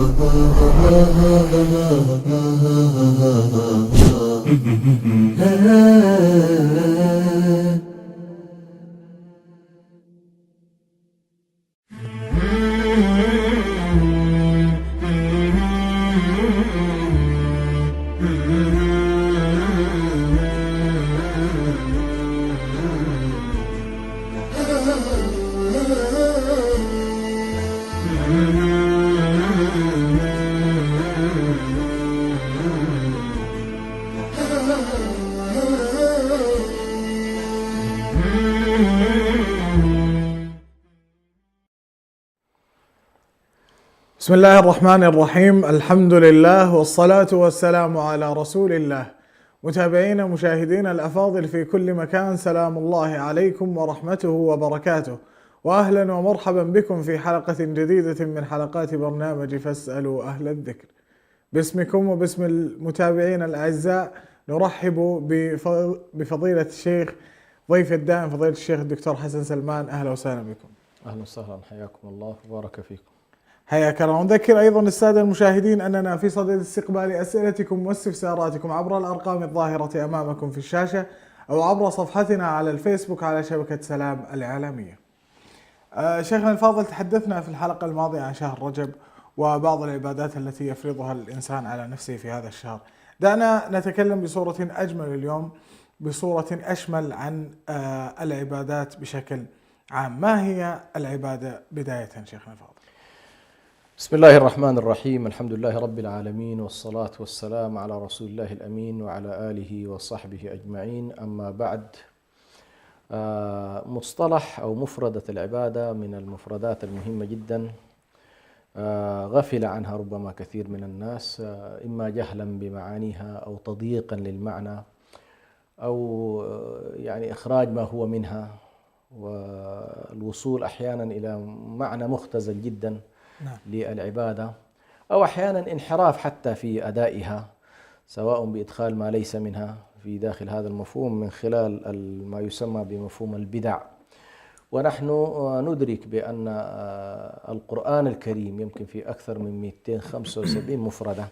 بسم الله الرحمن الرحيم. الحمد لله والصلاة والسلام على رسول الله. متابعينا مشاهدينا الأفاضل في كل مكان، سلام الله عليكم ورحمته وبركاته، وأهلا ومرحبا بكم في حلقة جديدة من حلقات برنامج فاسألوا أهل الذكر. باسمكم وباسم المتابعين الأعزاء نرحب بفضيلة الشيخ ضيف الدائم فضيلة الشيخ الدكتور حسن سلمان. أهلا وسهلا بكم. أهلا وسهلا، حياكم الله وبارك فيكم. حياك الله. نذكر أيضا السادة المشاهدين أننا في صدد استقبال أسئلتكم واستفساراتكم عبر الأرقام الظاهرة أمامكم في الشاشة أو عبر صفحتنا على الفيسبوك على شبكة سلام الإعلامية. شيخنا الفاضل، تحدثنا في الحلقة الماضية عن شهر رجب وبعض العبادات التي يفرضها الإنسان على نفسه في هذا الشهر. دعنا نتكلم بصورة أجمل اليوم، بصورة أشمل عن العبادات بشكل عام. ما هي العبادة بداية شيخنا الفاضل؟ بسم الله الرحمن الرحيم، الحمد لله رب العالمين، والصلاة والسلام على رسول الله الأمين وعلى آله وصحبه أجمعين. أما بعد، مصطلح أو مفردة العبادة من المفردات المهمة جدا، غفل عنها ربما كثير من الناس، إما جهلا بمعانيها أو تضييقا للمعنى أو يعني إخراج ما هو منها والوصول أحيانا إلى معنى مختزل جدا للعبادة، أو أحيانا انحراف حتى في أدائها، سواء بإدخال ما ليس منها في داخل هذا المفهوم من خلال ما يسمى بمفهوم البدع. ونحن ندرك بأن القرآن الكريم يمكن في أكثر من 275 مفردة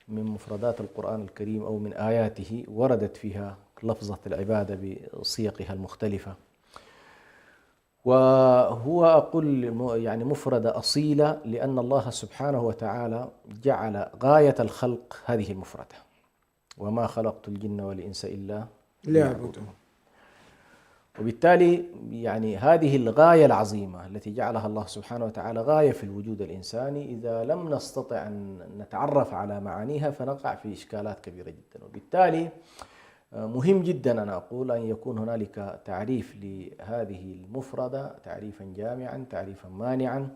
من مفردات القرآن الكريم أو من آياته وردت فيها لفظة العبادة بصيغها المختلفة، وهو أقول يعني مفردة أصيلة، لأن الله سبحانه وتعالى جعل غاية الخلق هذه المفردة: وما خلقت الجن والإنس إلا ليعبدون. وبالتالي يعني هذه الغاية العظيمة التي جعلها الله سبحانه وتعالى غاية في الوجود الإنساني، إذا لم نستطع أن نتعرف على معانيها فنقع في إشكالات كبيرة جدا. وبالتالي مهم جدا أنا أقول أن يكون هنالك تعريف لهذه المفردة، تعريفا جامعا، تعريفا مانعا،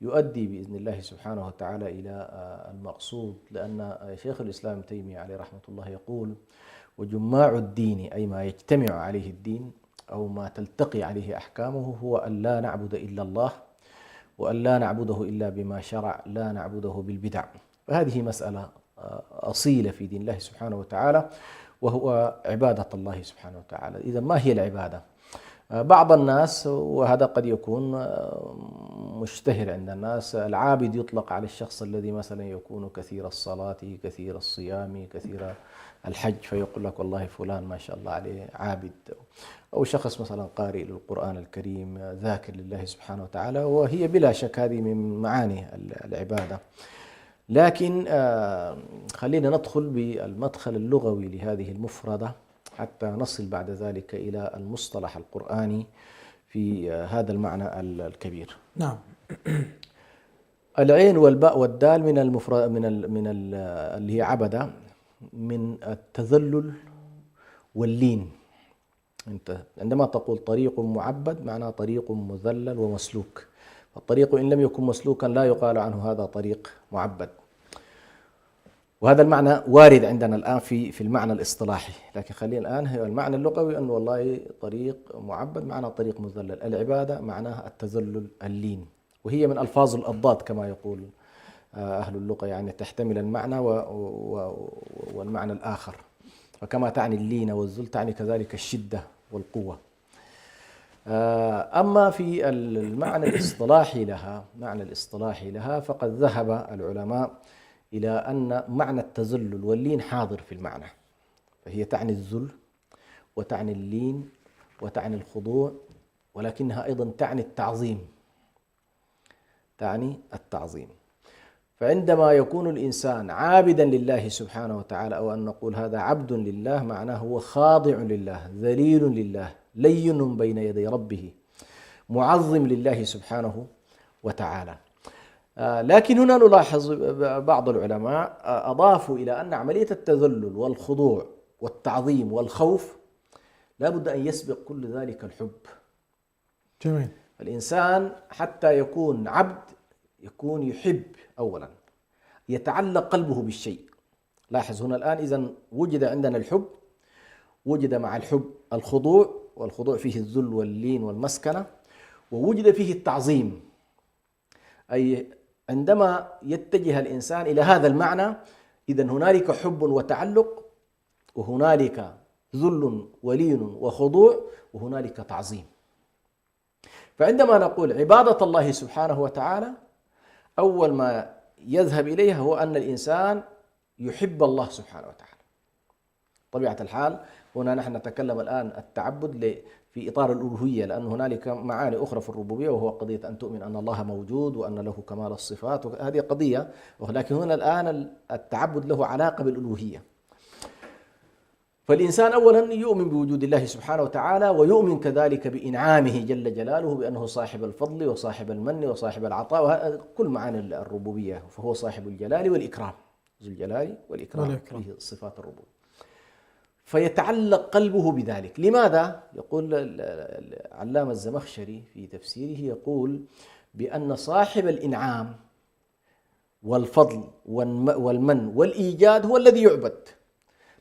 يؤدي بإذن الله سبحانه وتعالى إلى المقصود. لأن شيخ الإسلام ابن تيمية عليه رحمة الله يقول: وجماع الدين، أي ما يجتمع عليه الدين أو ما تلتقي عليه أحكامه، هو أن لا نعبد إلا الله، وأن لا نعبده إلا بما شرع، لا نعبده بالبدع. فهذه مسألة أصيلة في دين الله سبحانه وتعالى، وهو عبادة الله سبحانه وتعالى. إذا ما هي العبادة؟ بعض الناس، وهذا قد يكون مشتهر عند الناس، العابد يطلق على الشخص الذي مثلا يكون كثير الصلاة، كثير الصيام، كثير الحج، فيقول لك والله فلان ما شاء الله عليه عابد. أو شخص مثلا قارئ للقرآن الكريم، ذاكر لله سبحانه وتعالى، وهي بلا شك هذه من معاني العبادة. لكن خلينا ندخل بالمدخل اللغوي لهذه المفردة حتى نصل بعد ذلك إلى المصطلح القرآني في هذا المعنى الكبير. نعم. العين والباء والدال من المفرد اللي هي عبدة، من التذلل واللين. أنت عندما تقول طريق معبد معناه طريق مذلل ومسلوك. الطريق إن لم يكن مسلوكا لا يقال عنه هذا طريق معبد، وهذا المعنى وارد عندنا الآن في المعنى الاصطلاحي. لكن خلينا الآن المعنى اللغوي أنه والله طريق معبد معناه طريق مذلل. العبادة معناها التذلل اللين، وهي من ألفاظ الأضداد كما يقول أهل اللغة، يعني تحتمل المعنى والمعنى الآخر. فكما تعني اللين والذل تعني كذلك الشدة والقوة. أما في المعنى الاصطلاحي لها، معنى الاصطلاحي لها فقد ذهب العلماء إلى أن معنى التذلل واللين حاضر في المعنى، فهي تعني الذل وتعني اللين وتعني الخضوع، ولكنها أيضا تعني التعظيم، تعني التعظيم. فعندما يكون الإنسان عابدا لله سبحانه وتعالى، أو أن نقول هذا عبد لله، معناه هو خاضع لله، ذليل لله، لين بين يدي ربه، معظم لله سبحانه وتعالى. لكن هنا نلاحظ بعض العلماء أضافوا إلى أن عملية التذلل والخضوع والتعظيم والخوف لا بد أن يسبق كل ذلك الحب. جميل. الإنسان حتى يكون عبد يكون يحب أولا، يتعلق قلبه بالشيء. لاحظ هنا الآن إذن وجد عندنا الحب، وجد مع الحب الخضوع، والخضوع فيه الذل واللين والمسكنة، ووجد فيه التعظيم. أي عندما يتجه الإنسان إلى هذا المعنى إذن هنالك حب وتعلق، وهنالك ذل ولين وخضوع، وهنالك تعظيم. فعندما نقول عبادة الله سبحانه وتعالى، أول ما يذهب إليها هو أن الإنسان يحب الله سبحانه وتعالى. طبيعة الحال هنا نحن نتكلم الآن التعبد في إطار الألوهية، لأن هنالك معاني أخرى في الربوبية، وهو قضية أن تؤمن أن الله موجود وأن له كمال الصفات، هذه قضية، ولكن هنا الآن التعبد له علاقة بالألوهية. فالإنسان أولا يؤمن بوجود الله سبحانه وتعالى، ويؤمن كذلك بإنعامه جل جلاله، بأنه صاحب الفضل وصاحب المن وصاحب العطاء، وهذا كل معاني الربوبية، فهو صاحب الجلال والإكرام، ذو الجلال والإكرام فيه صفات الربوبية. فيتعلق قلبه بذلك. لماذا؟ يقول العلامة الزمخشري في تفسيره، يقول بأن صاحب الإنعام والفضل والمن والإيجاد هو الذي يعبد.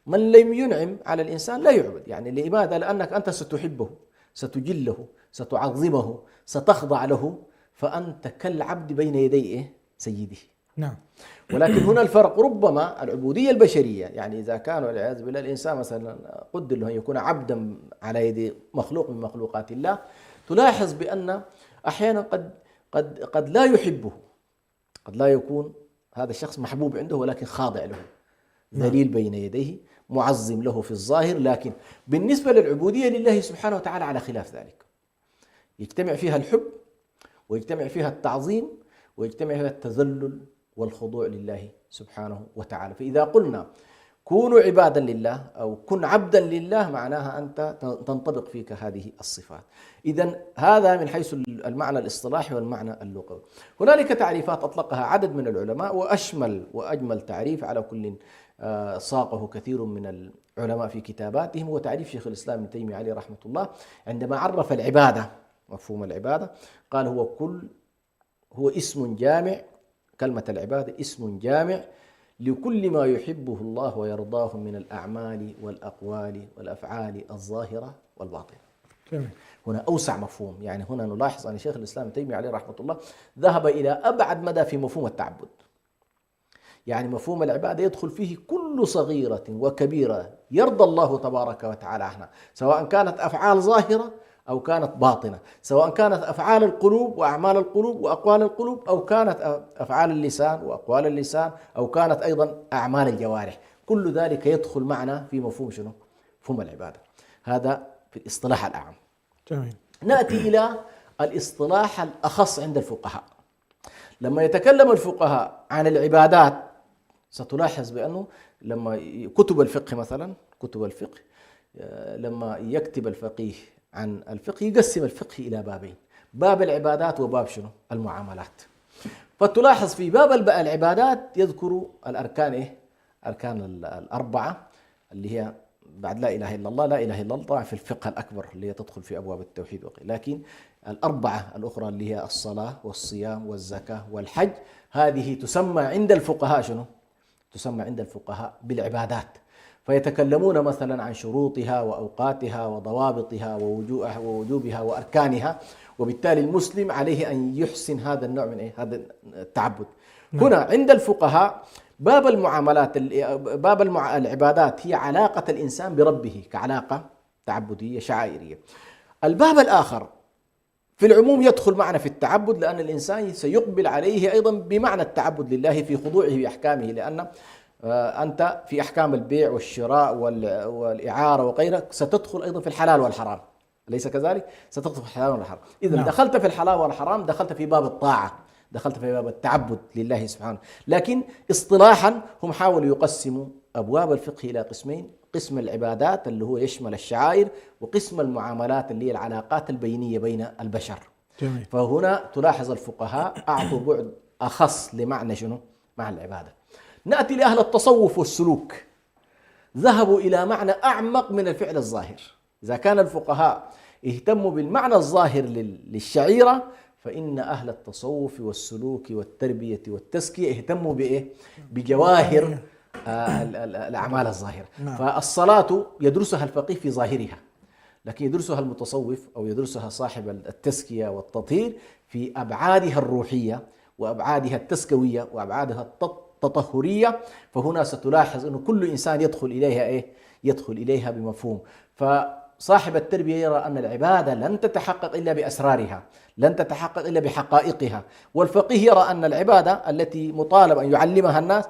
من لم ينعم على الإنسان لا يعبد. يعني لماذا؟ لأنك أنت ستحبه، ستجله، ستعظمه، ستخضع له، فأنت كالعبد بين يدي سيده. نعم. ولكن هنا الفرق، ربما العبودية البشرية، يعني إذا كان والعياذ بالله الإنسان مثلا قدر له أن يكون عبدا على يد مخلوق من مخلوقات الله، تلاحظ بأن أحيانا قد لا يحبه، قد لا يكون هذا الشخص محبوب عنده، ولكن خاضع له، ذليل بين يديه، معظم له في الظاهر. لكن بالنسبة للعبودية لله سبحانه وتعالى على خلاف ذلك، يجتمع فيها الحب، ويجتمع فيها التعظيم، ويجتمع فيها التذلل والخضوع لله سبحانه وتعالى. فإذا قلنا كونوا عبادا لله أو كن عبدا لله، معناها أنت تنطبق فيك هذه الصفات. إذن هذا من حيث المعنى الاصطلاحي والمعنى اللغوي. هنالك تعريفات أطلقها عدد من العلماء، وأشمل وأجمل تعريف على كل صاقه كثير من العلماء في كتاباتهم، هو تعريف شيخ الإسلام ابن تيمية عليه رحمة الله. عندما عرف العبادة، مفهوم العبادة، قال هو اسم جامع. كلمة العبادة اسم جامع لكل ما يحبه الله ويرضاه من الأعمال والأقوال والأفعال الظاهرة والباطنة. هنا أوسع مفهوم. يعني هنا نلاحظ أن شيخ الإسلام ابن تيمية عليه رحمة الله ذهب إلى أبعد مدى في مفهوم التعبد. يعني مفهوم العبادة يدخل فيه كل صغيرة وكبيرة يرضى الله تبارك وتعالى عنها، سواء كانت أفعال ظاهرة أو كانت باطنة، سواء كانت أفعال القلوب وأعمال القلوب وأقوال القلوب، أو كانت أفعال اللسان وأقوال اللسان، أو كانت أيضا أعمال الجوارح. كل ذلك يدخل معنا في مفهوم شنو؟ مفهوم العبادة. هذا في الاصطلاح الأعم. جميل. نأتي إلى الاصطلاح الأخص عند الفقهاء. لما يتكلم الفقهاء عن العبادات، ستلاحظ بأنه لما كتب الفقه مثلا، كتب الفقه لما يكتب الفقيه عن الفقه يقسم الفقه إلى بابين: باب العبادات وباب شنو؟ المعاملات. فتلاحظ في باب العبادات يذكر الأركان أركان الأربعة اللي هي بعد لا إله إلا الله، لا إله إلا الله طبعا في الفقه الأكبر اللي هي تدخل في أبواب التوحيد، لكن الأربعة الأخرى اللي هي الصلاة والصيام والزكاة والحج، هذه تسمى عند الفقهاء شنو؟ تسمى عند الفقهاء بالعبادات. فيتكلمون مثلا عن شروطها وأوقاتها وضوابطها ووجوبها وأركانها، وبالتالي المسلم عليه أن يحسن هذا النوع من هذا التعبد. هنا عند الفقهاء باب المعاملات، باب العبادات هي علاقة الإنسان بربه كعلاقة تعبدية شعائرية. الباب الآخر في العموم يدخل معنا في التعبد، لأن الإنسان سيقبل عليه أيضا بمعنى التعبد لله في خضوعه بأحكامه، لأن أنت في أحكام البيع والشراء والإعارة وغيرها ستدخل أيضا في الحلال والحرام، أليس كذلك؟ ستدخل في الحلال والحرام. إذا نعم. دخلت في الحلال والحرام دخلت في باب الطاعة، دخلت في باب التعبد لله سبحانه. لكن اصطلاحا هم حاولوا يقسموا أبواب الفقه إلى قسمين: قسم العبادات اللي هو يشمل الشعائر، وقسم المعاملات اللي هي العلاقات البينية بين البشر. جميل. فهنا تلاحظ الفقهاء أعطوا بعد أخص لمعنى شنو؟ مع العبادة. نأتي لأهل التصوف والسلوك، ذهبوا إلى معنى أعمق من الفعل الظاهر. إذا كان الفقهاء اهتموا بالمعنى الظاهر للشعيرة، فإن أهل التصوف والسلوك والتربية والتزكية اهتموا بإيه؟ بجواهر الأعمال الظاهرة. نعم. فالصلاة يدرسها الفقيه في ظاهرها، لكن يدرسها المتصوف أو يدرسها صاحب التزكية والتطهير في أبعادها الروحية وأبعادها التزكوية وأبعادها التطهرية. فهنا ستلاحظ أن كل إنسان يدخل إليها إيه؟ يدخل إليها بمفهوم. فصاحب التربية يرى أن العبادة لن تتحقق إلا بأسرارها، لن تتحقق إلا بحقائقها. والفقيه يرى أن العبادة التي مطالب أن يعلمها الناس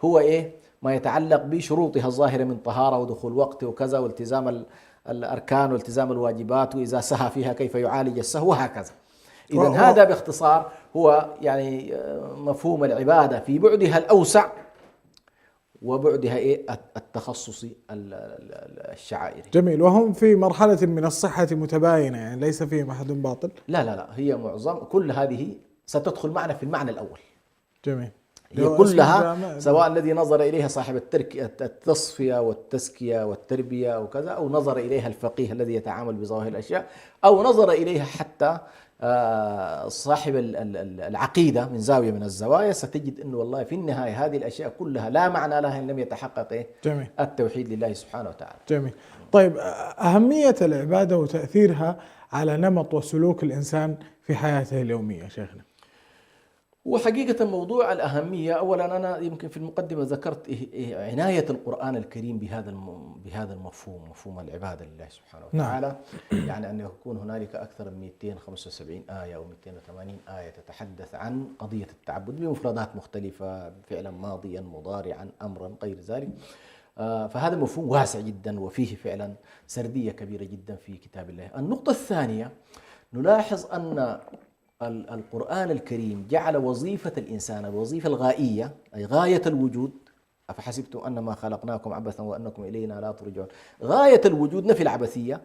هو إيه؟ ما يتعلق بشروطها الظاهرة من طهارة ودخول وقت وكذا، والتزام الأركان والتزام الواجبات، وإذا سهى فيها كيف يعالج السهو وهكذا. إذن هذا باختصار هو يعني مفهوم العبادة في بعدها الأوسع وبعدها إيه؟ التخصصي الشعائري. جميل. وهم في مرحلة من الصحة متباينة، يعني ليس فيهم أحد باطل. لا هي معظم كل هذه ستدخل معنا في المعنى الأول. جميل. هي كلها سواء الذي نظر إليها صاحب التصفية والتزكية والتربية وكذا، أو نظر إليها الفقيه الذي يتعامل بظواهر الأشياء، أو نظر إليها حتى صاحب العقيدة من زاوية من الزوايا، ستجد أنه والله في النهاية هذه الأشياء كلها لا معنى لها إن لم يتحقق جميل. التوحيد لله سبحانه وتعالى. جميل. طيب، أهمية العبادة وتأثيرها على نمط وسلوك الإنسان في حياته اليومية شيخنا. وحقيقة موضوع الأهمية، أولا أنا يمكن في المقدمة ذكرت عناية القرآن الكريم بهذا المفهوم، مفهوم العبادة لله سبحانه وتعالى. نعم. يعني أن يكون هنالك أكثر من 275 آية أو 280 آية تتحدث عن قضية التعبد بمفردات مختلفة، فعلا ماضيا مضارعا أمرا غير ذلك. فهذا مفهوم واسع جدا وفيه فعلا سردية كبيرة جدا في كتاب الله. النقطة الثانية، نلاحظ أن القرآن الكريم جعل وظيفة الإنسان الوظيفة الغائية، أي غاية الوجود. أفحسبتم أنما خلقناكم عبثا وأنكم إلينا لا ترجعون. غاية الوجود نفي العبثية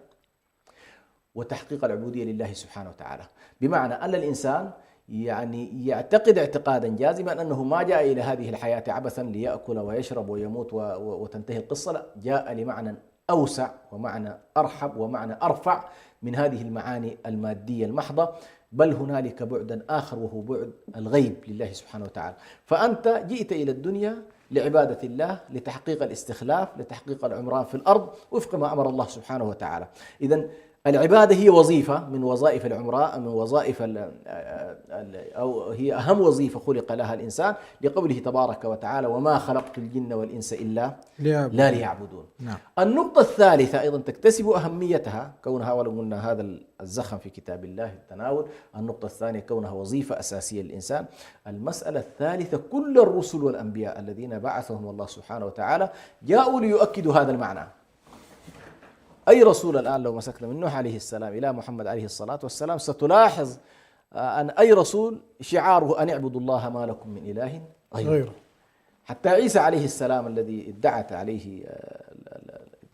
وتحقيق العبودية لله سبحانه وتعالى، بمعنى أن الإنسان يعني يعتقد اعتقادا جازما أنه ما جاء إلى هذه الحياة عبثا ليأكل ويشرب ويموت وتنتهي القصة، لا، جاء لمعنى أوسع ومعنى أرحب ومعنى أرفع من هذه المعاني المادية المحضة، بل هنالك بعدا آخر وهو بعد الغيب لله سبحانه وتعالى. فأنت جئت إلى الدنيا لعبادة الله، لتحقيق الاستخلاف، لتحقيق العمران في الأرض وفق ما أمر الله سبحانه وتعالى. إذن العبادة هي وظيفة من وظائف العمراء، من وظائف أو هي أهم وظيفة خلق لها الإنسان، لقوله تبارك وتعالى: وما خلقت الجن والإنس إلا لا ليعبدون. نعم. النقطة الثالثة أيضا تكتسب أهميتها كونها، ولو قلنا هذا الزخم في كتاب الله التناول. النقطة الثانية كونها وظيفة أساسية للإنسان. المسألة الثالثة، كل الرسل والأنبياء الذين بعثهم الله سبحانه وتعالى جاءوا ليؤكدوا هذا المعنى. أي رسول الآن لو مسكنا من نوح عليه السلام إلى محمد عليه الصلاة والسلام، ستلاحظ أن أي رسول شعاره أن اعبدوا الله ما لكم من إله غيره. حتى عيسى عليه السلام الذي ادعى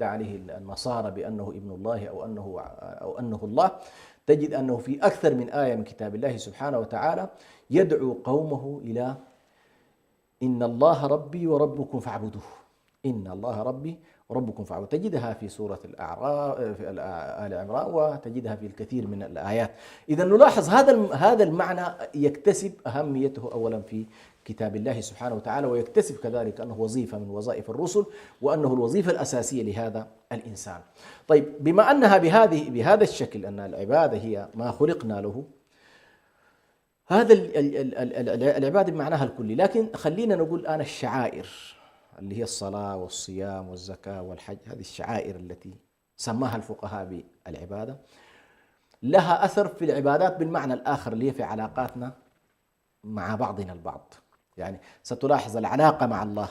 عليه النصارى بأنه ابن الله أو أنه الله، تجد أنه في أكثر من آية من كتاب الله سبحانه وتعالى يدعو قومه إلى إن الله ربي وربكم فاعبدوه. إن الله ربي وربكم فاعبدوه، تجدها في سورة الأعراف في آل عمران، وتجدها في الكثير من الآيات. إذا نلاحظ هذا المعنى يكتسب أهميته أولا في كتاب الله سبحانه وتعالى، ويكتسب كذلك أنه وظيفة من وظائف الرسل، وأنه الوظيفة الأساسية لهذا الإنسان. طيب، بما أنها بهذا الشكل، أن العبادة هي ما خلقنا له، هذا العبادة بمعناها الكلي. لكن خلينا نقول الآن الشعائر اللي هي الصلاة والصيام والزكاة والحج، هذه الشعائر التي سماها الفقهاء بالعبادة. لها أثر في العبادات بالمعنى الآخر اللي هي في علاقاتنا مع بعضنا البعض. يعني ستلاحظ العلاقة مع الله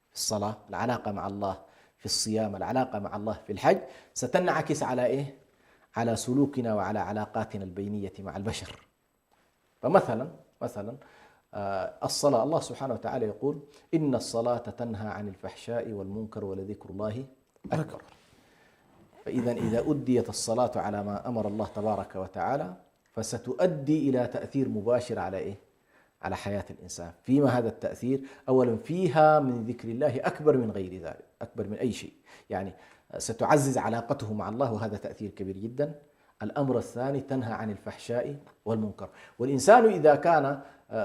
في الصلاة، العلاقة مع الله في الصيام، العلاقة مع الله في الحج، ستنعكس على إيه؟ على سلوكنا وعلى علاقاتنا البينية مع البشر. فمثلا الصلاة، الله سبحانه وتعالى يقول: إن الصلاة تنهى عن الفحشاء والمنكر ولذكر الله أكبر. فإذا أديت الصلاة على ما أمر الله تبارك وتعالى فستؤدي إلى تأثير مباشر على إيه؟ على حياة الإنسان. فيما هذا التأثير؟ أولا فيها من ذكر الله أكبر من غير ذلك، أكبر من أي شيء، يعني ستعزز علاقته مع الله، وهذا تأثير كبير جدا. الأمر الثاني تنهى عن الفحشاء والمنكر، والإنسان إذا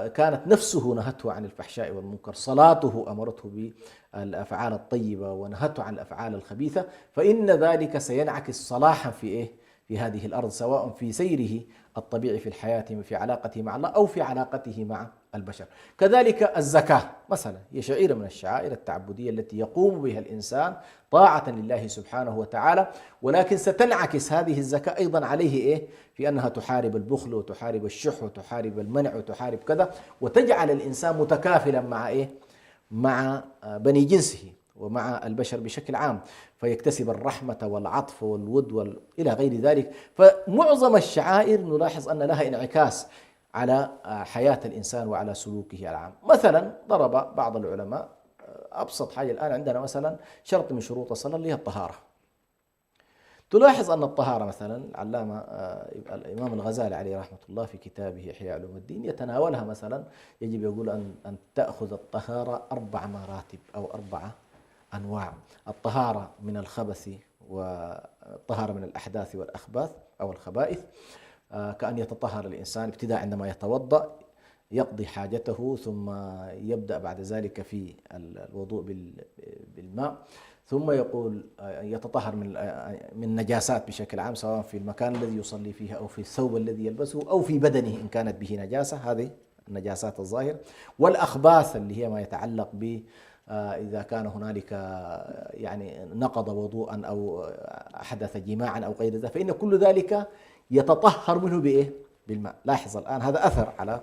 كانت نفسه نهته عن الفحشاء والمنكر، صلاته أمرته بالأفعال الطيبة ونهته عن الأفعال الخبيثة، فإن ذلك سينعكس صلاحا في إيه؟ في هذه الأرض، سواء في سيره الطبيعي في الحياة، في علاقته مع الله، أو في علاقته مع البشر. كذلك الزكاة مثلا هي شعيرة من الشعائر التعبدية التي يقوم بها الإنسان طاعة لله سبحانه وتعالى، ولكن ستنعكس هذه الزكاة أيضا عليه إيه؟ في أنها تحارب البخل وتحارب الشح وتحارب المنع وتحارب كذا، وتجعل الإنسان متكافلا مع إيه؟ مع بني جنسه ومع البشر بشكل عام، فيكتسب الرحمة والعطف والود إلى غير ذلك. فمعظم الشعائر نلاحظ أن لها انعكاس على حياة الإنسان وعلى سلوكه العام. مثلا ضرب بعض العلماء أبسط حاجة الآن عندنا مثلا شرط من شروط الصلاة اللي هي الطهارة. تلاحظ أن الطهارة مثلا العلامة الإمام الغزالي عليه رحمة الله في كتابه إحياء علوم الدين يتناولها. مثلا يجب يقول أن تأخذ الطهارة 4 مراتب أو 4 أنواع: الطهارة من الخبث، والطهارة من الأحداث والأخباث أو الخبائث، كأن يتطهر الإنسان ابتداء عندما يتوضأ يقضي حاجته، ثم يبدأ بعد ذلك في الوضوء بالماء، ثم يقول يتطهر من نجاسات بشكل عام، سواء في المكان الذي يصلي فيه أو في الثوب الذي يلبسه أو في بدنه إن كانت به نجاسة، هذه النجاسات الظاهرة. والأخباث اللي هي ما يتعلق ب إذا كان هنالك يعني نقض وضوءا أو حدث جماعا أو غير ذلك، فإن كل ذلك يتطهر منه بإيه؟ بالماء. لاحظ الآن هذا أثر على.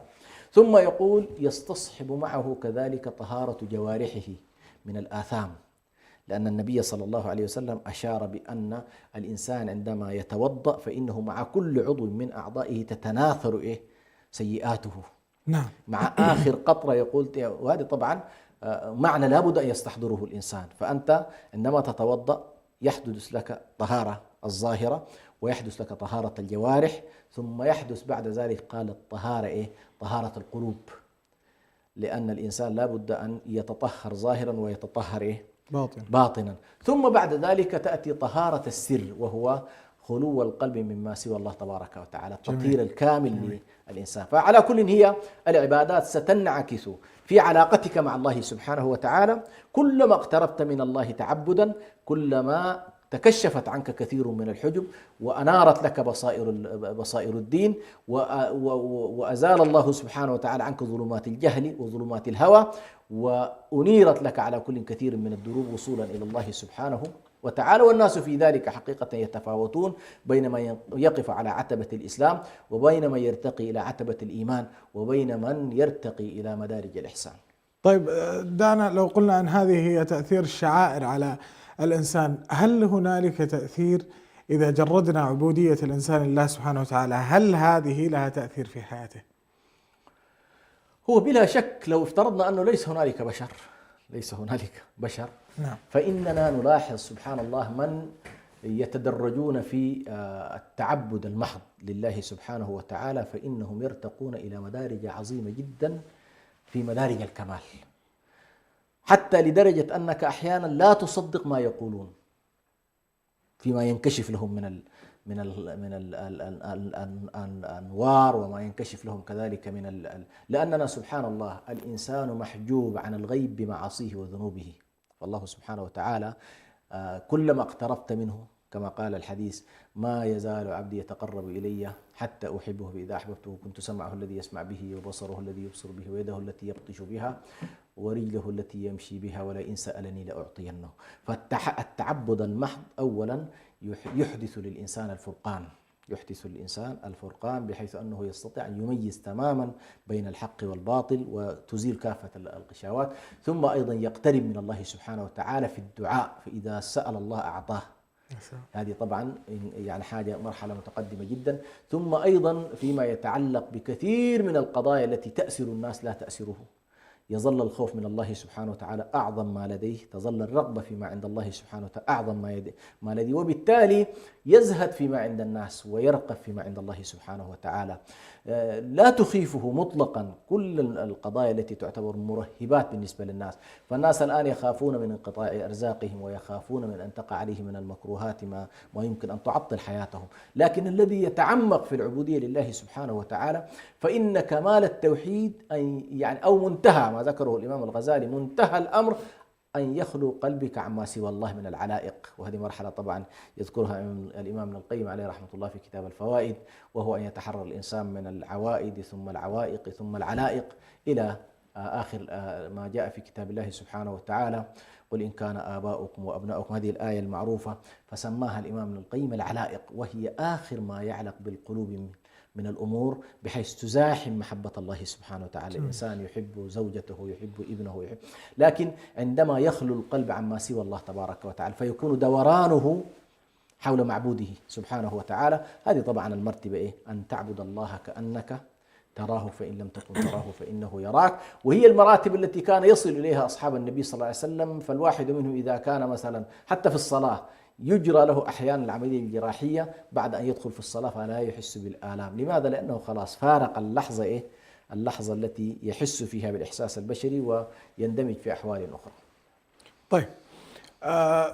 ثم يقول يستصحب معه كذلك طهارة جوارحه من الآثام، لأن النبي صلى الله عليه وسلم أشار بأن الإنسان عندما يتوضأ فإنه مع كل عضو من أعضائه تتناثر إيه؟ سيئاته. نعم. مع آخر قطرة يقول، وهذا طبعا معنى لابد أن يستحضره الإنسان. فأنت عندما تتوضأ يحدث لك طهارة الظاهرة، ويحدث لك طهارة الجوارح، ثم يحدث بعد ذلك قال الطهارة إيه؟ طهارة القلوب، لأن الإنسان لابد أن يتطهر ظاهرا ويتطهر إيه؟ باطنا. ثم بعد ذلك تأتي طهارة السر، وهو خلو القلب مما سوى الله تبارك وتعالى، التطهير الكامل للإنسان. فعلى كل هي العبادات ستنعكس في علاقتك مع الله سبحانه وتعالى. كلما اقتربت من الله تعبدا كلما تكشفت عنك كثير من الحجب، وأنارت لك بصائر الدين، وأزال الله سبحانه وتعالى عنك ظلمات الجهل وظلمات الهوى، وأنيرت لك على كل كثير من الدروب وصولا إلى الله سبحانه وتعالى. والناس في ذلك حقيقة يتفاوتون بين من يقف على عتبة الإسلام، وبين من يرتقي إلى عتبة الإيمان، وبين من يرتقي إلى مدارج الإحسان. طيب دعنا لو قلنا أن هذه هي تأثير الشعائر على الإنسان، هل هنالك تأثير إذا جردنا عبودية الإنسان لله سبحانه وتعالى؟ هل هذه لها تأثير في حياته؟ هو بلا شك لو افترضنا أنه ليس هنالك بشر نعم. فإننا نلاحظ سبحان الله من يتدرجون في التعبد المحض لله سبحانه وتعالى، فإنهم يرتقون إلى مدارج عظيمة جدا في مدارج الكمال، حتى لدرجة أنك أحيانا لا تصدق ما يقولون فيما ينكشف لهم من الأنوار، وما ينكشف لهم كذلك لأننا سبحان الله الإنسان محجوب عن الغيب بمعاصيه وذنوبه. فالله سبحانه وتعالى كلما اقتربت منه كما قال الحديث: ما يزال عبدي يتقرب إلي حتى أحبه، فإذا أحببته كنت سمعه الذي يسمع به، وبصره الذي يبصر به، ويده التي يبطش بها، ورجله التي يمشي بها، ولئن سألني لأعطينه. فالتعبد المحض أولا يحدث للإنسان الفرقان، يحدث الإنسان الفرقان بحيث أنه يستطيع أن يميز تماما بين الحق والباطل وتزيل كافة الغشاوات. ثم أيضا يقترب من الله سبحانه وتعالى في الدعاء، فإذا سأل الله أعطاه. هذه طبعا يعني حاجة مرحلة متقدمة جدا. ثم أيضا فيما يتعلق بكثير من القضايا التي تأسر الناس لا تأسره، يظل الخوف من الله سبحانه وتعالى أعظم ما لديه، تظل الرغبة فيما عند الله سبحانه وتعالى أعظم ما لديه، وبالتالي يزهد فيما عند الناس ويرقب فيما عند الله سبحانه وتعالى. لا تخيفه مطلقا كل القضايا التي تعتبر مرهبات بالنسبة للناس. فالناس الآن يخافون من انقطاع أرزاقهم، ويخافون من أن تقع عليهم من المكروهات ما يمكن أن تعطل حياتهم. لكن الذي يتعمق في العبودية لله سبحانه وتعالى، فإن كمال التوحيد يعني أو منتهى ما ذكره الإمام الغزالي، منتهى الأمر أن يخلو قلبك عما سوى الله من العلائق. وهذه مرحلة طبعا يذكرها الإمام ابن القيم عليه رحمة الله في كتاب الفوائد، وهو أن يتحرر الإنسان من العوائد ثم العوائق ثم العلائق إلى آخر ما جاء في كتاب الله سبحانه وتعالى: قل إن كان آباؤكم وأبناؤكم، هذه الآية المعروفة، فسماها الإمام ابن القيم العلائق، وهي آخر ما يعلق بالقلوب من الأمور، بحيث تزاحم محبة الله سبحانه وتعالى. الإنسان يحب زوجته، يحب ابنه، يحب، لكن عندما يخلو القلب عما سوى الله تبارك وتعالى فيكون دورانه حول معبوده سبحانه وتعالى. هذه طبعا المرتبة أن تعبد الله كأنك تراه فإن لم تكن تراه فإنه يراك، وهي المراتب التي كان يصل إليها أصحاب النبي صلى الله عليه وسلم. فالواحد منهم إذا كان مثلا حتى في الصلاة يجرى له أحيانا العملية الجراحية بعد أن يدخل في الصلاة فلا يحس بالآلام. لماذا؟ لأنه خلاص فارق اللحظة اللحظة التي يحس فيها بالإحساس البشري ويندمج في أحوال أخرى. طيب،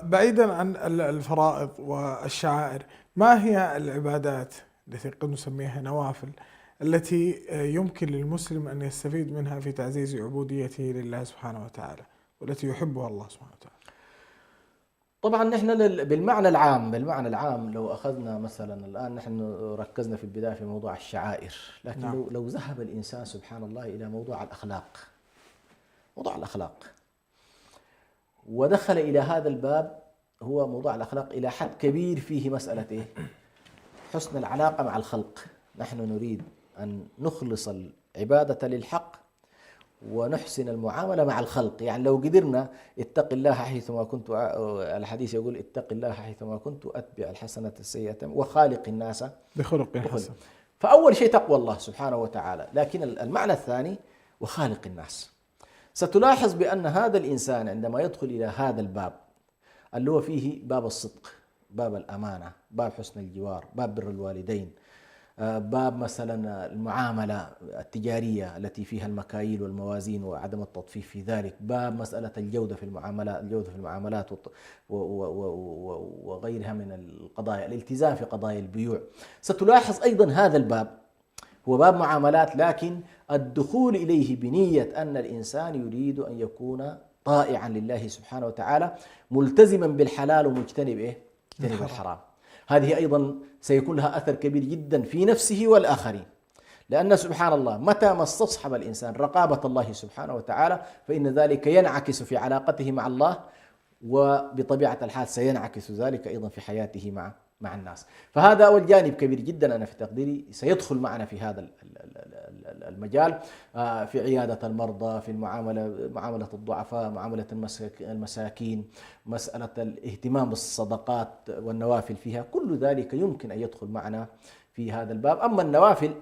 بعيدا عن الفرائض والشعائر، ما هي العبادات التي قد نسميها نوافل التي يمكن للمسلم أن يستفيد منها في تعزيز عبوديته لله سبحانه وتعالى، والتي يحبها الله سبحانه وتعالى؟ طبعا نحن بالمعنى العام لو أخذنا مثلا الآن، نحن ركزنا في البداية في موضوع الشعائر، لكن نعم. لو ذهب الإنسان سبحان الله إلى موضوع الأخلاق ودخل إلى هذا الباب، هو موضوع الأخلاق إلى حد كبير فيه مسألة حسن العلاقة مع الخلق. نحن نريد أن نخلص العبادة للحق ونحسن المعاملة مع الخلق. يعني لو قدرنا اتق الله حيثما كنت، الحديث يقول اتق الله حيثما كنت أتبع الحسنة السيئة وخالق الناس بخلق حسن. فأول شيء تقوى الله سبحانه وتعالى، لكن المعنى الثاني وخالق الناس. ستلاحظ بأن هذا الإنسان عندما يدخل إلى هذا الباب اللي هو فيه باب الصدق، باب الأمانة، باب حسن الجوار، باب بر الوالدين، باب مثلا المعاملة التجارية التي فيها المكاييل والموازين وعدم التطفيف في ذلك، باب مسألة الجودة في المعاملات وغيرها من القضايا، الالتزام في قضايا البيوع. ستلاحظ أيضا هذا الباب هو باب معاملات، لكن الدخول إليه بنية أن الإنسان يريد أن يكون طائعا لله سبحانه وتعالى، ملتزما بالحلال ومجتنب الحرام. هذه أيضا سيكون لها أثر كبير جدا في نفسه والآخرين، لأن سبحان الله متى ما استصحب الإنسان رقابة الله سبحانه وتعالى فإن ذلك ينعكس في علاقته مع الله، وبطبيعة الحال سينعكس ذلك أيضا في حياته مع الناس. فهذا أول جانب كبير جدا أنا في تقديري سيدخل معنا في هذا المجال، في عيادة المرضى، في معاملة الضعفاء، معاملة المساكين، مسألة الاهتمام بالصدقات والنوافل فيها، كل ذلك يمكن أن يدخل معنا في هذا الباب. أما النوافل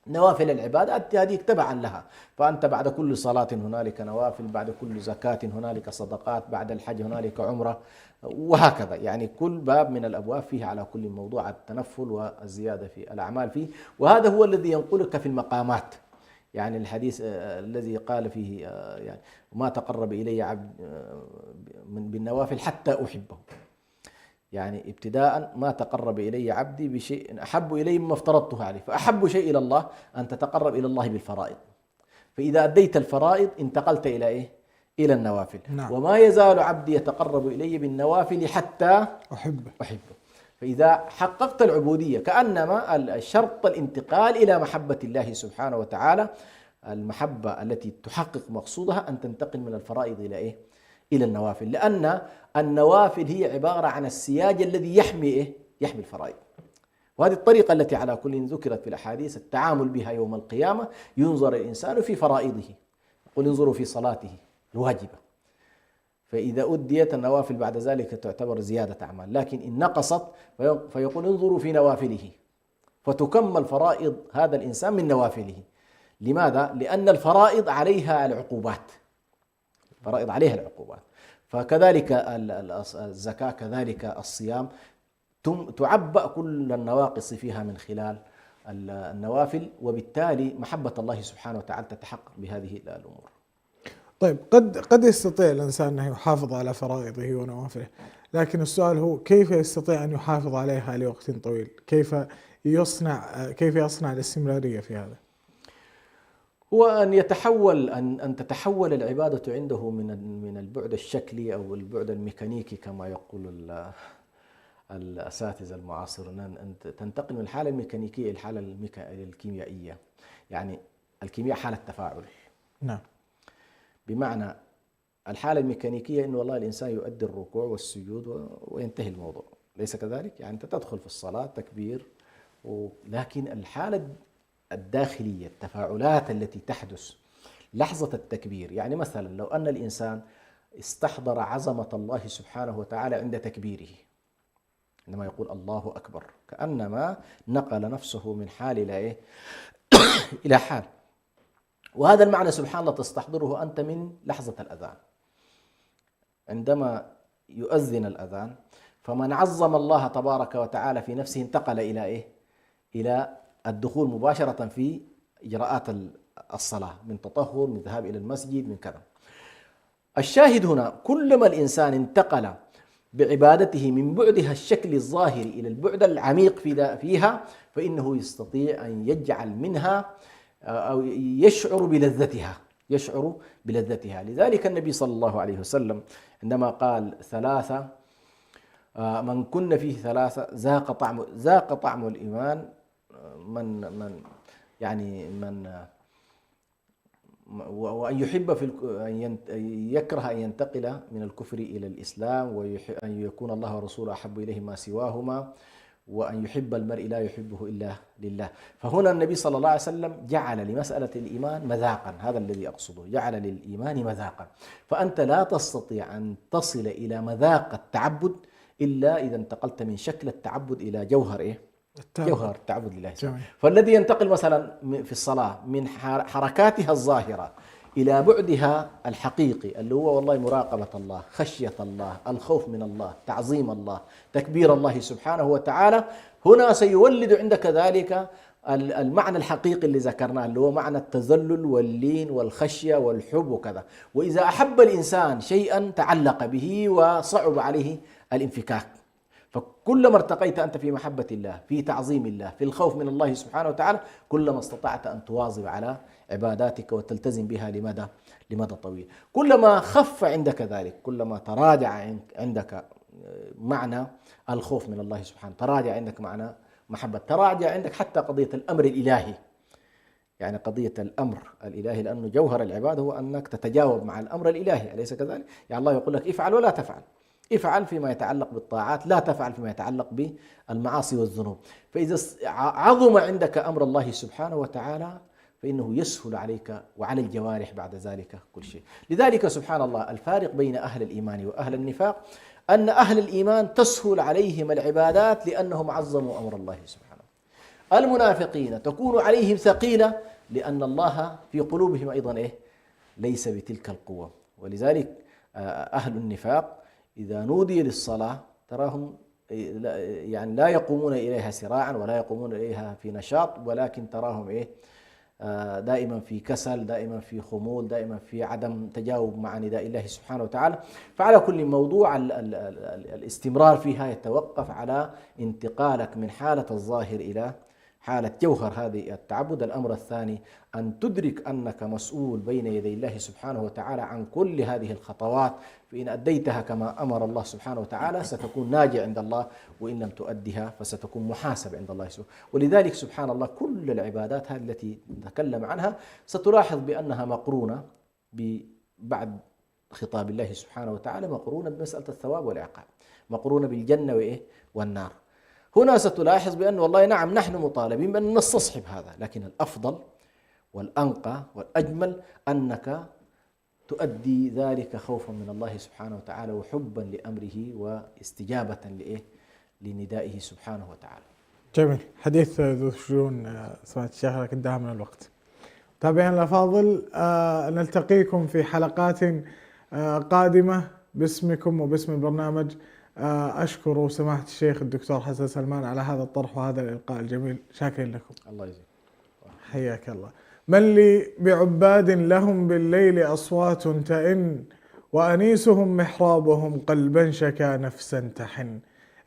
نوافل العبادات هذه تبعا لها، فأنت بعد كل صلاة هنالك نوافل، بعد كل زكاة هنالك صدقات، بعد الحج هنالك عمرة، وهكذا. يعني كل باب من الأبواب فيه على كل موضوع التنفل والزيادة في الأعمال فيه، وهذا هو الذي ينقلك في المقامات. يعني الحديث الذي قال فيه يعني ما تقرب إلي عبد بالنوافل حتى أحبه، يعني ابتداء ما تقرب إلي عبدي بشيء أحب إلي مما افترضته عليه، فأحب شيء إلى الله أن تتقرب إلى الله بالفرائض، فإذا أديت الفرائض انتقلت إلى إلى النوافل. نعم. وما يزال عبدي يتقرب إلي بالنوافل حتى أحبه. فإذا حققت العبودية كأنما الشرط الانتقال إلى محبة الله سبحانه وتعالى، المحبة التي تحقق مقصودها أن تنتقل من الفرائض إلى النوافل، لأن النوافل هي عبارة عن السياج الذي يحمي الفرائض. وهذه الطريقة التي على كل ذكرت في الأحاديث التعامل بها يوم القيامة. ينظر الإنسان في فرائضه، يقول انظروا في صلاته الواجبة، فإذا أديت النوافل بعد ذلك تعتبر زيادة أعمال، لكن إن نقصت فيقول انظروا في نوافله، فتكمل فرائض هذا الإنسان من نوافله. لماذا؟ لأن الفرائض عليها العقوبات، الفرائض عليها العقوبات. فكذلك الزكاة، كذلك الصيام، تعبأ كل النواقص فيها من خلال النوافل، وبالتالي محبة الله سبحانه وتعالى تتحقق بهذه الأمور. طيب، قد يستطيع الإنسان أن يحافظ على فرائضه ونوافله، لكن السؤال هو كيف يستطيع أن يحافظ عليها لوقت طويل؟ كيف يصنع الاستمرارية في هذا؟ هو أن تتحول العبادة عنده من البعد الشكلي أو البعد الميكانيكي كما يقول الأساتذة المعاصرون، أن تنتقل من الحالة الميكانيكية إلى الحالة الكيميائية. يعني الكيمياء حالة تفاعل. نعم. بمعنى الحالة الميكانيكية إنه والله الإنسان يؤدي الركوع والسجود وينتهي الموضوع، ليس كذلك. يعني أنت تدخل في الصلاة تكبير، لكن الحالة الداخلية، التفاعلات التي تحدث لحظة التكبير، يعني مثلا لو أن الإنسان استحضر عظمة الله سبحانه وتعالى عند تكبيره، عندما يقول الله أكبر، كأنما نقل نفسه من حال إلى إيه؟ إلى حال. وهذا المعنى سبحان الله تستحضره أنت من لحظة الأذان. عندما يؤذن الأذان، فمن عظم الله تبارك وتعالى في نفسه انتقل إلى إيه؟ إلى الدخول مباشرة في إجراءات الصلاة، من تطهر، من ذهاب إلى المسجد، من كذا. الشاهد هنا كلما الإنسان انتقل بعبادته من بعدها الشكل الظاهر إلى البعد العميق فيها، فإنه يستطيع أن يجعل منها أو يشعر بلذتها. لذلك النبي صلى الله عليه وسلم عندما قال ثلاثة، من كن فيه ثلاثة ذاق طعم الإيمان، من وأن يحب أن يكره أن ينتقل من الكفر إلى الإسلام، وأن يكون الله ورسوله أحب إليه ما سواهما، وأن يحب المرء لا يحبه إلا لله. فهنا النبي صلى الله عليه وسلم جعل لمسألة الإيمان مذاقا، هذا الذي أقصده، جعل للإيمان مذاقا. فأنت لا تستطيع أن تصل إلى مذاق التعبد إلا إذا انتقلت من شكل التعبد إلى جوهر إيه؟ جوهر التعبد لله. فالذي ينتقل مثلا في الصلاة من حركاتها الظاهرة إلى بعدها الحقيقي، اللي هو والله مراقبة الله، خشية الله، الخوف من الله، تعظيم الله، تكبير الله سبحانه وتعالى، هنا سيولد عندك ذلك المعنى الحقيقي اللي ذكرناه، اللي هو معنى التذلل واللين والخشية والحب وكذا. وإذا أحب الإنسان شيئا تعلق به وصعب عليه الانفكاك. فكلما ارتقيت أنت في محبة الله، في تعظيم الله، في الخوف من الله سبحانه وتعالى، كلما استطعت أن تواظب على عباداتك وتلتزم بها لمدى طويل. كلما خف عندك ذلك، كلما تراجع عندك معنى الخوف من الله سبحانه، تراجع عندك معنى محبة، تراجع عندك حتى قضية الأمر الإلهي. يعني قضية الأمر الإلهي، لأنه جوهر العبادة هو أنك تتجاوب مع الأمر الإلهي، أليس كذلك؟ يعني الله يقول لك افعل ولا تفعل، افعل فيما يتعلق بالطاعات، لا تفعل فيما يتعلق بالمعاصي والذنوب. فإذا عظم عندك أمر الله سبحانه وتعالى فإنه يسهل عليك وعلى الجوارح بعد ذلك كل شيء. لذلك سبحان الله الفارق بين أهل الإيمان وأهل النفاق أن أهل الإيمان تسهل عليهم العبادات لأنهم عظموا أمر الله سبحانه. المنافقين تكون عليهم ثقيلة لأن الله في قلوبهم أيضا ليس بتلك القوة. ولذلك أهل النفاق إذا نودي للصلاة تراهم يعني لا يقومون إليها سراعا ولا يقومون إليها في نشاط، ولكن تراهم دائما في كسل، دائما في خمول، دائما في عدم تجاوب مع نداء الله سبحانه وتعالى. فعلى كل موضوع الاستمرار فيها يتوقف على انتقالك من حالة الظاهر إلى حالة جوهر هذه التعبد. الأمر الثاني أن تدرك أنك مسؤول بين يدي الله سبحانه وتعالى عن كل هذه الخطوات، فإن أديتها كما أمر الله سبحانه وتعالى ستكون ناجي عند الله، وإن لم تؤدها فستكون محاسب عند الله سبحانه. ولذلك سبحان الله كل العبادات هذه التي نتكلم عنها ستلاحظ بأنها مقرونة بعد خطاب الله سبحانه وتعالى، مقرونة بمسألة الثواب والعقاب، مقرونة بالجنة والنار. هنا ستلاحظ بأن والله نعم نحن مطالبين بأن نستصحب هذا، لكن الأفضل والأنقى والأجمل أنك تؤدي ذلك خوفا من الله سبحانه وتعالى وحبا لأمره واستجابة لندائه سبحانه وتعالى. جميل، حديث ذو شجون سمعت الشيخ لكن انتهى من الوقت. متابعينا الأفاضل، نلتقيكم في حلقات قادمة باسمكم وباسم البرنامج. أشكر سماحة الشيخ الدكتور حسن سلمان على هذا الطرح وهذا الإلقاء الجميل، شاكرين لكم. الله يجزيك. حياك الله. من لي بعباد لهم بالليل أصوات تئن، وأنيسهم محرابهم قلبا شكا نفسا تحن.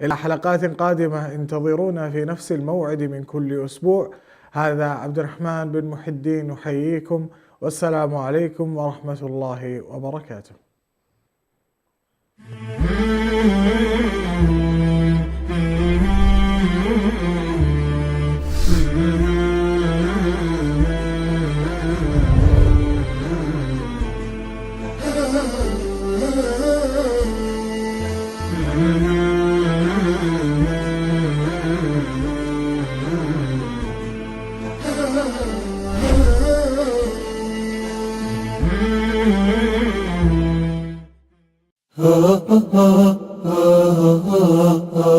إلى حلقات قادمة انتظرونا في نفس الموعد من كل أسبوع. هذا عبد الرحمن بن محي الدين يحييكم، والسلام عليكم ورحمة الله وبركاته. ah ah ah ah